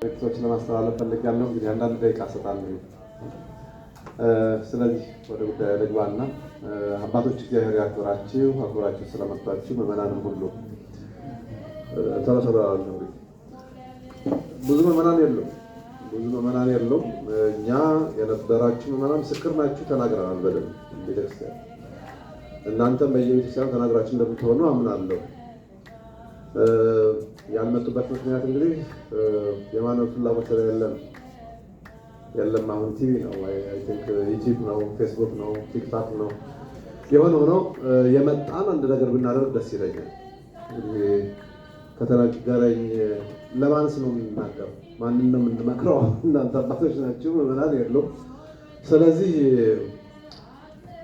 መልእክቶችን ለማስተላለፍ ፈልጋለሁ። እንግዲህ አንዳንድ ደቂቃ ሰጣለሁ። ስለዚህ ወደ ጉዳዩ ልግባና አባቶች እግዚአብሔር ያክብራችሁ፣ አክብራችሁ ስለመጣችሁ ምዕመናንም ሁሉ ተረፈራለሁ። ብዙ ምዕመናን የሉም። እኛ የነበራችሁ ምዕመናን ምስክር ናችሁ፣ ተናግረናል በደንብ ቤተክርስቲያን። እናንተም በየቤተክርስቲያኑ ተናግራችሁ እንደምትሆኑ አምናለሁ። ያልመጡበት ምክንያት እንግዲህ የማንም ፍላጎት ስለሌለም የለም። አሁን ቲቪ ነው፣ አይ ቲንክ ዩቲዩብ ነው፣ ፌስቡክ ነው፣ ቲክታክ ነው። የሆነ ሆኖ የመጣን አንድ ነገር ብናደርግ ደስ ይለኛል። እንግዲህ ከተናገረኝ ለማንስ ነው የምናገረው? ማንን ነው የምንመክረው? እናንተ አባቶች ናችሁ፣ ምዕመናን የሉም። ስለዚህ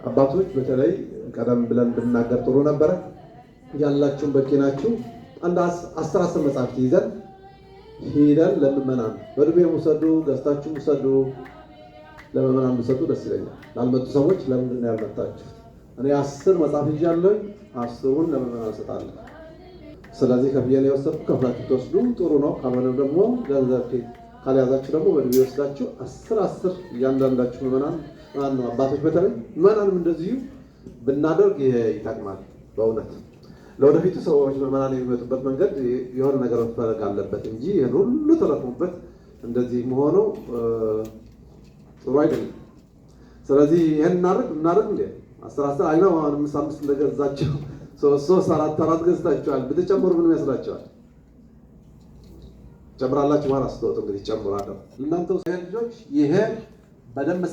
አባቶች በተለይ ቀደም ብለን ብናገር ጥሩ ነበረ። ያላችሁን በቂ ናችሁ። አንድ 10 መጽሐፍት ይዘን ሄደን ለምዕመናን በዱቤ ውሰዱ፣ ገዝታችሁ ውሰዱ፣ ለምዕመናን ብሰጡ ደስ ይለኛል። ላልመጡ ሰዎች ለምንድን ነው ያልመጣችሁ? እኔ 10 መጽሐፍ ይዣለሁ፣ 10ውን ለምዕመናን እሰጣለሁ። ስለዚህ ከፍዬ ነው የወሰድኩ። ከፍላችሁ ትወስዱ ጥሩ ነው። ካልሆነም ደግሞ ገንዘብ ካልያዛችሁ ደግሞ በዱቤ ወስዳችሁ 10 እያንዳንዳችሁ ምዕመናን ነው አባቶች በተለይ ምዕመናንም እንደዚሁ ብናደርግ ይሄ ይጠቅማል በእውነት። ለወደፊቱ ሰዎች ምዕመናን የሚመጡበት መንገድ የሆነ ነገር መፈለግ አለበት እንጂ ይህን ሁሉ ተረክሙበት እንደዚህ መሆኑ ጥሩ አይደለም። ስለዚህ ይህን እናደርግ እንዴ 10 አይነው 5 እንደገዛችሁ 3 4 ገዝታችኋል። ብትጨምሩ ምን ይመስላችኋል? ጨምራላችሁ ማለት ስትወጡ እንግዲህ ጨምራለሁ። እናንተ ልጆች ይሄ በደንብ